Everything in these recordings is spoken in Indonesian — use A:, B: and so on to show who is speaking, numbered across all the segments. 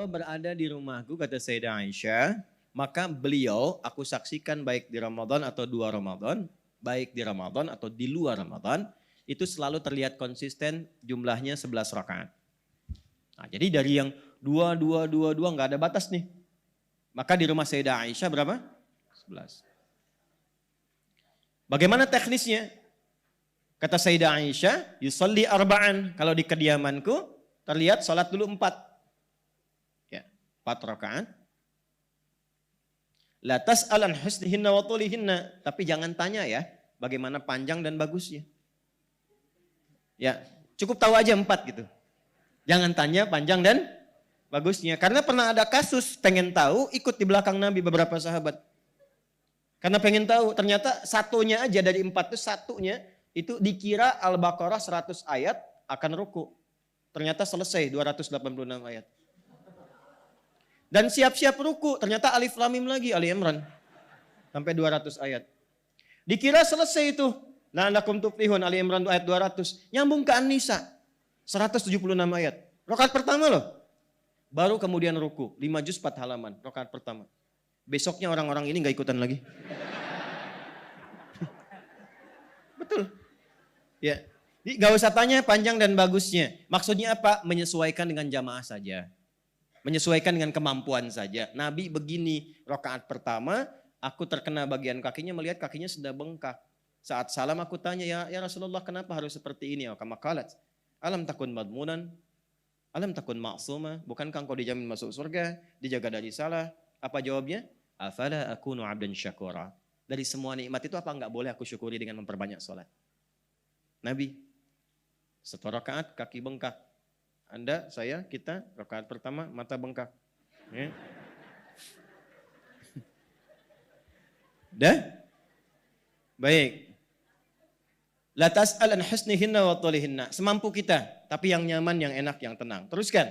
A: engkau berada di rumahku, kata Sayyidah Aisyah, maka beliau aku saksikan baik di Ramadan atau 2 Ramadan, baik di Ramadan atau di luar Ramadan, itu selalu terlihat konsisten jumlahnya 11 rakaat. Nah, jadi dari yang 2 nggak ada batas nih. Maka di rumah Sayyidah Aisyah berapa? 11. Bagaimana teknisnya? Kata Sayyidah Aisyah, yusalli arba'an. Kalau di kediamanku terlihat salat dulu 4. Ya, 4 rakaat. La tas'al an husnihinna wa tulihinna. Tapi jangan tanya ya, bagaimana panjang dan bagusnya. Ya, cukup tahu aja 4 gitu. Jangan tanya panjang dan bagusnya. Karena pernah ada kasus pengen tahu, ikut di belakang Nabi beberapa sahabat. Karena pengen tahu, ternyata satunya aja dari 4 itu satunya itu dikira Al-Baqarah 100 ayat akan ruku. Ternyata selesai 286 ayat. Dan siap-siap ruku, ternyata Alif Lam Mim lagi, Ali Imran. Sampai 200 ayat. Dikira selesai itu. La'allakum tuflihun, Ali Imran ayat 200. Nyambung ke An-Nisa, 176 ayat. Rakaat pertama loh. Baru kemudian ruku, 5 juz 4 halaman, rakaat pertama. Besoknya orang-orang ini gak ikutan lagi. Betul. Ya. Jadi gak usah tanya panjang dan bagusnya. Maksudnya apa? Menyesuaikan dengan jamaah saja. Menyesuaikan dengan kemampuan saja. Nabi begini, rakaat pertama, aku terkena bagian kakinya, melihat kakinya sudah bengkak. Saat salam aku tanya, ya Rasulullah kenapa harus seperti ini? Kama qalat, alam takun madmunan, alam takun ma'suma, bukankah engkau dijamin masuk surga, dijaga dari salah? Apa jawabnya? Afala akunu abdan syakura. Dari semua nikmat itu apa enggak boleh aku syukuri dengan memperbanyak sholat? Nabi, 1 rakaat kaki bengkak. Anda, saya, kita, rakaat pertama mata bengkak. Ya. Dah? Baik. La tas'al an husnihinna wa tulihinna. Semampu kita, tapi yang nyaman, yang enak, yang tenang. Teruskan.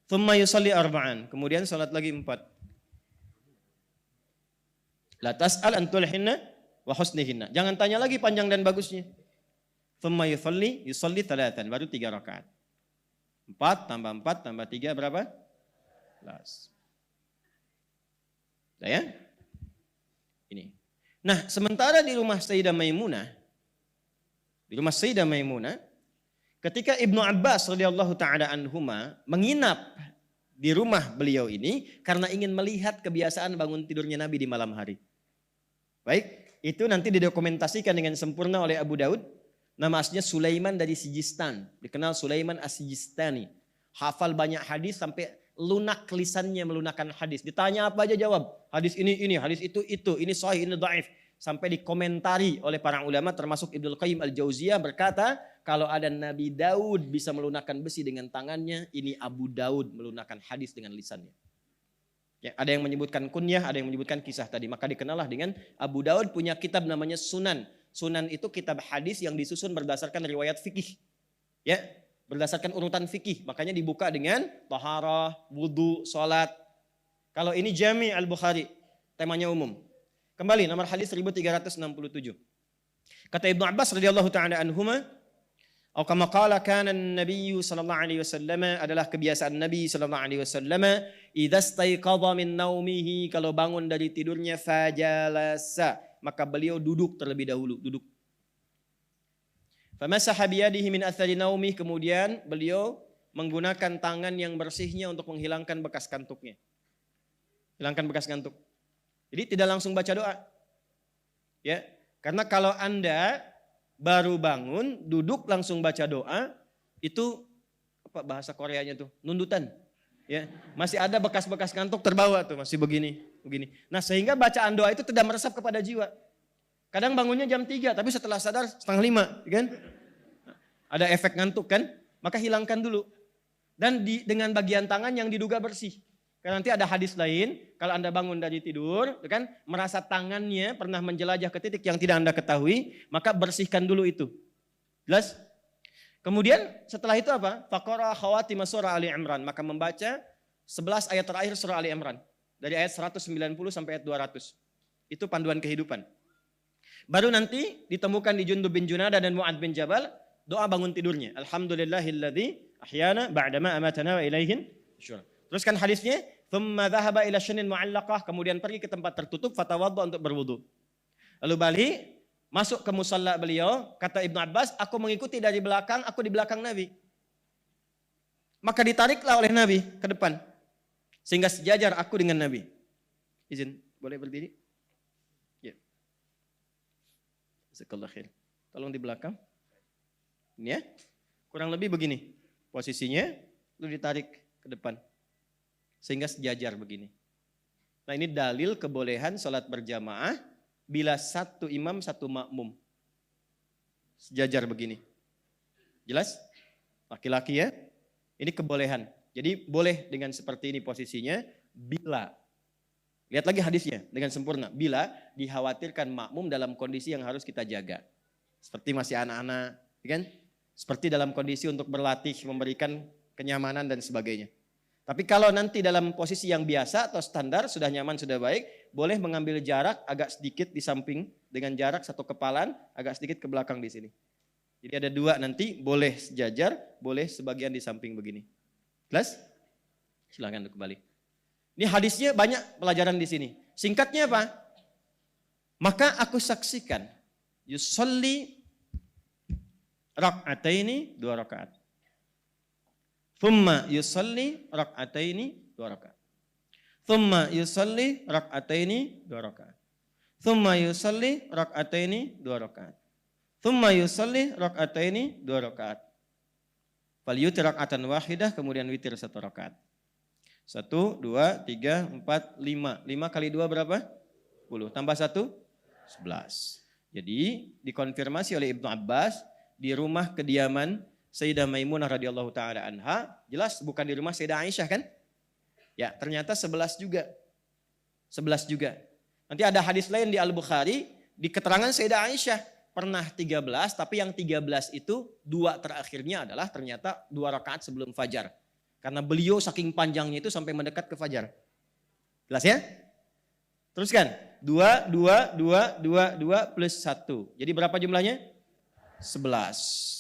A: Thumma yusalli arba'an. Kemudian salat lagi 4. La tas'al an tulihinna wa husnihinna. Jangan tanya lagi panjang dan bagusnya. Thumma yusalli 3. Baru 3 rakaat. 4 tambah 4 tambah 3 berapa? 11. Ya? Ini. Nah, sementara di rumah Sayyidah Maimunah, ketika Ibnu Abbas radhiyallahu taala anhuma menginap di rumah beliau ini karena ingin melihat kebiasaan bangun tidurnya Nabi di malam hari. Baik, itu nanti didokumentasikan dengan sempurna oleh Abu Daud. Nama aslinya Sulaiman dari Sijistan, dikenal Sulaiman As-Sijistani. Hafal banyak hadis sampai lunak lisannya melunakkan hadis. Ditanya apa aja jawab. Hadis ini, hadis itu, ini sahih, ini dhaif. Sampai dikomentari oleh para ulama termasuk Ibnu Qayyim Al-Jauziyah berkata, kalau ada Nabi Daud bisa melunakkan besi dengan tangannya, ini Abu Daud melunakkan hadis dengan lisannya. Ya, ada yang menyebutkan kunyah, ada yang menyebutkan kisah tadi. Maka dikenallah dengan Abu Daud punya kitab namanya Sunan. Sunan itu kitab hadis yang disusun berdasarkan riwayat fikih. Ya, berdasarkan urutan fikih. Makanya dibuka dengan taharah, wudu, salat. Kalau ini Jami' Al-Bukhari, temanya umum. Kembali nomor hadis 1367. Kata Ibnu Abbas radhiyallahu taala anhuma, atau kama qala kana an-nabiy sallallahu alaihi wasallam, adalah kebiasaan Nabi sallallahu alaihi wasallam, idza staiqadha min naumihi, kalau bangun dari tidurnya fajalasa, maka beliau duduk terlebih dahulu, duduk. Famasaha biyadihi min athari naumih, kemudian beliau menggunakan tangan yang bersihnya untuk menghilangkan bekas kantuknya. Hilangkan bekas kantuk. Jadi tidak langsung baca doa. Ya, karena kalau Anda baru bangun, duduk langsung baca doa, itu apa bahasa Koreanya tuh? Nundutan. Ya, masih ada bekas-bekas kantuk terbawa tuh, masih begini. Nah, sehingga bacaan doa itu tidak meresap kepada jiwa. Kadang bangunnya jam 3, tapi setelah sadar 4:30, kan? Ada efek ngantuk kan? Maka hilangkan dulu. Dan dengan bagian tangan yang diduga bersih. Karena nanti ada hadis lain, kalau Anda bangun dari tidur, kan, merasa tangannya pernah menjelajah ke titik yang tidak Anda ketahui, maka bersihkan dulu itu. Jelas? Kemudian setelah itu apa? Faqara khawatim surah Ali Imran, maka membaca 11 ayat terakhir surah Ali Imran. Dari ayat 190 sampai ayat 200. Itu panduan kehidupan. Baru nanti ditemukan di Jundub bin Junada dan Mu'ad bin Jabal, doa bangun tidurnya. Alhamdulillahilladzi ahyana ba'dama amatana wa ilaihin syur. Terus kan hadisnya, "Tsumma dzahaba ila syinin mu'allaqah", kemudian pergi ke tempat tertutup, fatawadda untuk berwudu. Lalu balik, masuk ke musalla beliau, kata Ibnu Abbas, aku mengikuti dari belakang, aku di belakang Nabi. Maka ditariklah oleh Nabi ke depan. Sehingga sejajar aku dengan Nabi. Izin, boleh berdiri? Ya. Jazakallahu khair. Tolong di belakang. Ini ya. Kurang lebih begini. Posisinya, lu ditarik ke depan. Sehingga sejajar begini. Nah ini dalil kebolehan sholat berjamaah bila satu imam satu makmum. Sejajar begini. Jelas? Laki-laki ya. Ini kebolehan. Jadi boleh dengan seperti ini posisinya bila. Lihat lagi hadisnya dengan sempurna. Bila dikhawatirkan makmum dalam kondisi yang harus kita jaga. Seperti masih anak-anak. Kan? Seperti dalam kondisi untuk berlatih, memberikan kenyamanan dan sebagainya. Tapi kalau nanti dalam posisi yang biasa atau standar, sudah nyaman, sudah baik, boleh mengambil jarak agak sedikit di samping dengan jarak satu kepalan, agak sedikit ke belakang di sini. Jadi ada dua nanti, boleh sejajar, boleh sebagian di samping begini. Jelas? Silakan kembali. Ini hadisnya banyak pelajaran di sini. Singkatnya apa? Maka aku saksikan, yusolli rak'ataini, 2 rakaat. Thumma yusalli rak'ataini, 2 rakaat. Thumma yusalli rak'ataini, 2 rakaat. Thumma yusalli rak'ataini, 2 rakaat. Thumma yusalli rak'ataini, 2 rakaat. Fal yutir rak'atan wahidah, kemudian witir 1 rakaat. 1, 2, 3, 4, 5. 5 kali 2 berapa? 10. Tambah 1? 11. Jadi dikonfirmasi oleh Ibnu Abbas di rumah kediaman Sayyidah Maimunah radhiyallahu taala anha, jelas bukan di rumah Sayyidah Aisyah kan? Ya, ternyata 11 juga. 11 juga. Nanti ada hadis lain di Al-Bukhari, di keterangan Sayyidah Aisyah pernah 13, tapi yang 13 itu 2 terakhirnya adalah ternyata 2 rakaat sebelum fajar. Karena beliau saking panjangnya itu sampai mendekat ke fajar. Jelas ya? Teruskan. 2, 2, 2, 2, 2 plus 1. Jadi berapa jumlahnya? 11.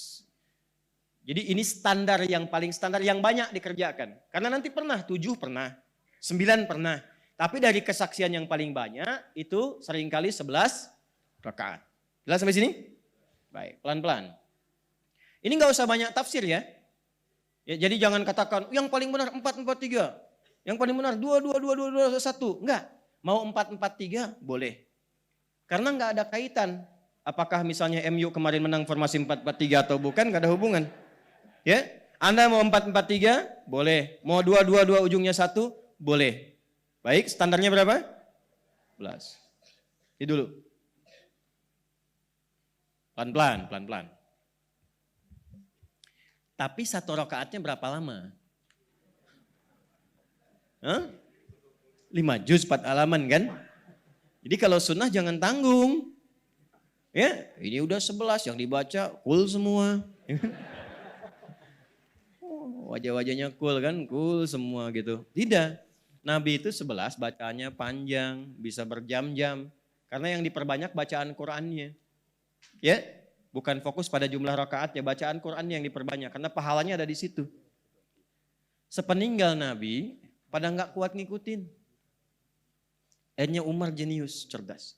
A: Jadi ini standar yang paling standar yang banyak dikerjakan. Karena nanti pernah 7 pernah, 9 pernah. Tapi dari kesaksian yang paling banyak itu seringkali 11 rakaat. Jelas sampai sini? Baik, pelan-pelan. Ini nggak usah banyak tafsir ya. Jadi jangan katakan yang paling benar 4, 4, 3. Yang paling benar 2, 2, 2, 2, 2, 1. Enggak, mau 4, 4, 3 boleh. Karena nggak ada kaitan. Apakah misalnya MU kemarin menang formasi 4, 4, 3 atau bukan, nggak ada hubungan. Ya, Anda mau 4-4-3 boleh, mau 2-2-2 ujungnya 1 boleh. Baik, standarnya berapa? 11. Ini dulu. Pelan-pelan, pelan-pelan. Tapi 1 rakaatnya berapa lama? 5 juz 4 halaman kan? Jadi kalau sunnah jangan tanggung. Ya, ini udah 11 yang dibaca cool semua. Wajah-wajahnya cool kan, cool semua gitu. Tidak, Nabi itu 11 bacaannya panjang, bisa berjam-jam. Karena yang diperbanyak bacaan Qur'annya. Ya, bukan fokus pada jumlah rakaatnya, bacaan Qur'annya yang diperbanyak. Karena pahalanya ada di situ. Sepeninggal Nabi, pada nggak kuat ngikutin. Akhirnya Umar jenius, cerdas.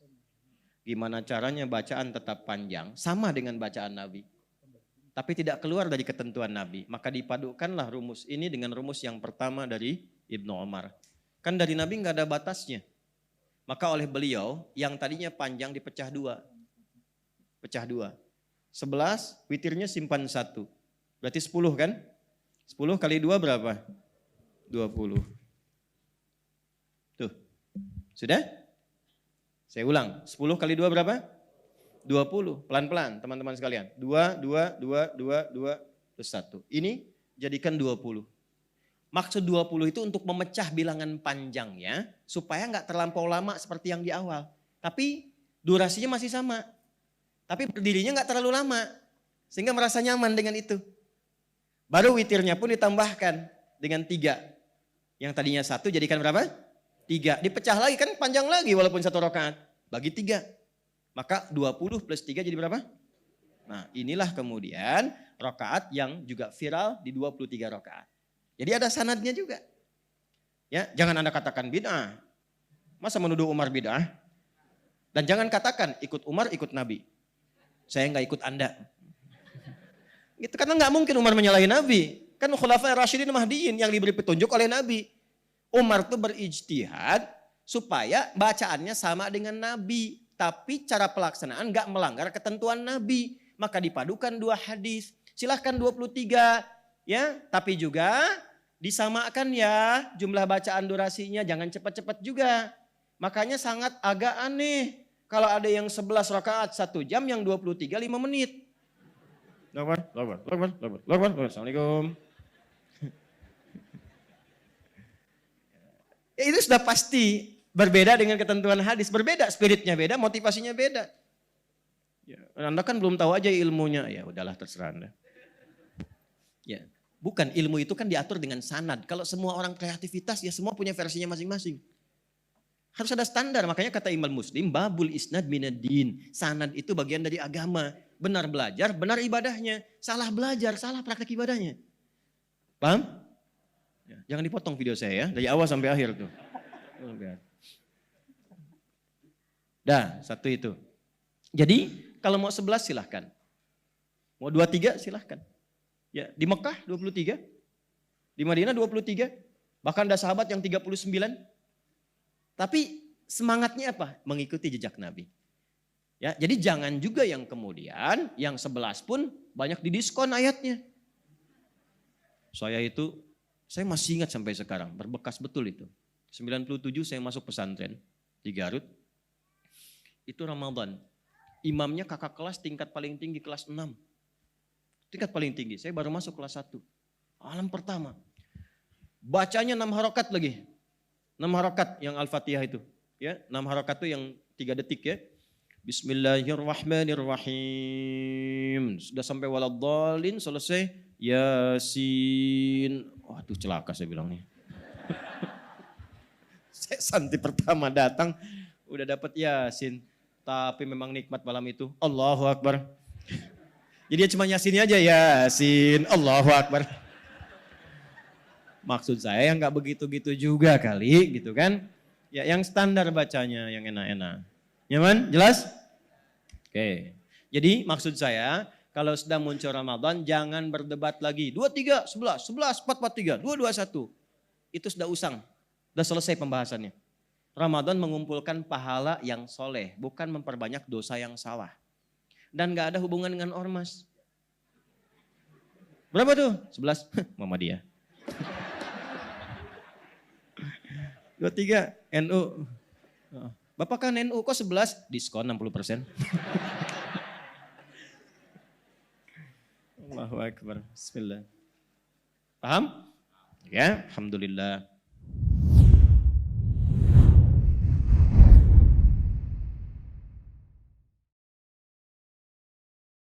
A: Gimana caranya bacaan tetap panjang, sama dengan bacaan Nabi. Tapi tidak keluar dari ketentuan Nabi. Maka dipadukanlah rumus ini dengan rumus yang pertama dari Ibnu Umar. Kan dari Nabi nggak ada batasnya. Maka oleh beliau yang tadinya panjang dipecah 2. Pecah 2. 11, witirnya simpan 1. Berarti 10 kan? 10 kali 2 berapa? 20. Tuh. Sudah? Saya ulang. 10 kali 2 berapa? 20, pelan-pelan teman-teman sekalian. 2, 2, 2, 2, 2, plus 1. Ini jadikan 20. Maksud 20 itu untuk memecah bilangan panjangnya supaya nggak terlampau lama seperti yang di awal. Tapi durasinya masih sama. Tapi berdirinya nggak terlalu lama. Sehingga merasa nyaman dengan itu. Baru witirnya pun ditambahkan dengan 3. Yang tadinya 1 jadikan berapa? 3. Dipecah lagi kan panjang lagi walaupun 1 rakaat. Bagi 3. Maka 20 plus 3 jadi berapa? Nah inilah kemudian rakaat yang juga viral di 23 rakaat. Jadi ada sanadnya juga. Ya, jangan Anda katakan bid'ah. Masa menuduh Umar bid'ah? Dan jangan katakan ikut Umar, ikut Nabi. Saya nggak ikut Anda. Gitu, karena nggak mungkin Umar menyalahi Nabi. Kan Khulafa'i Rasyidin Mahdiin yang diberi petunjuk oleh Nabi. Umar tuh berijtihad supaya bacaannya sama dengan Nabi. Tapi cara pelaksanaan nggak melanggar ketentuan Nabi. Maka dipadukan dua hadis. Silahkan 23 ya. Tapi juga disamakan ya jumlah bacaan durasinya. Jangan cepat-cepat juga. Makanya sangat agak aneh. Kalau ada yang 11 rakaat 1 jam, yang 23 5 menit. Assalamualaikum. Ya, itu sudah pasti berbeda dengan ketentuan hadis. Berbeda, spiritnya beda, motivasinya beda. Ya, Anda kan belum tahu aja ilmunya. Ya udahlah terserah Anda. Ya, bukan, ilmu itu kan diatur dengan sanad. Kalau semua orang kreativitas ya semua punya versinya masing-masing. Harus ada standar, makanya kata Imam Muslim, babul isnad minad-din. Sanad itu bagian dari agama. Benar belajar, benar ibadahnya. Salah belajar, salah praktek ibadahnya. Paham? Ya, jangan dipotong video saya ya, dari awal sampai akhir tuh. Dah, satu itu. Jadi kalau mau 11 silahkan. Mau 23 silahkan. Ya, di Mekah 23, di Madinah 23, bahkan ada sahabat yang 39. Tapi semangatnya apa? Mengikuti jejak Nabi. Ya, jadi jangan juga yang kemudian yang 11 pun banyak didiskon ayatnya. Saya masih ingat sampai sekarang, berbekas betul itu. 97 saya masuk pesantren di Garut. Itu Ramadan. Imamnya kakak kelas tingkat paling tinggi kelas 6. Tingkat paling tinggi, saya baru masuk kelas 1. Alam pertama. Bacanya 6 harokat lagi. 6 harokat yang Al-Fatihah itu. Ya, 6 harokat itu yang 3 detik ya. Bismillahirrahmanirrahim. Sudah sampai waladhdallin, selesai. Yasin. Waduh celaka saya bilang nih. Saya santri pertama datang, udah dapat Yasin. Tapi memang nikmat malam itu. Allahu Akbar. Jadi dia cuma Yasinnya aja, Yasin. Allahu Akbar. Maksud saya yang gak begitu-gitu juga kali gitu kan. Ya yang standar bacanya yang enak-enak. Nyaman? Jelas? Oke. Jadi maksud saya kalau sudah muncul Ramadan jangan berdebat lagi. 23, 11, 11, 4, 4, 3, 2, 2, 1. Itu sudah usang. Sudah selesai pembahasannya. Ramadan mengumpulkan pahala yang soleh. Bukan memperbanyak dosa yang salah. Dan gak ada hubungan dengan ormas. Berapa tuh? 11. Muhammadiyah. 23 NU. Bapak kan NU kok 11? Diskon 60%. Allahu Akbar. Bismillah. Paham? Ya, alhamdulillah.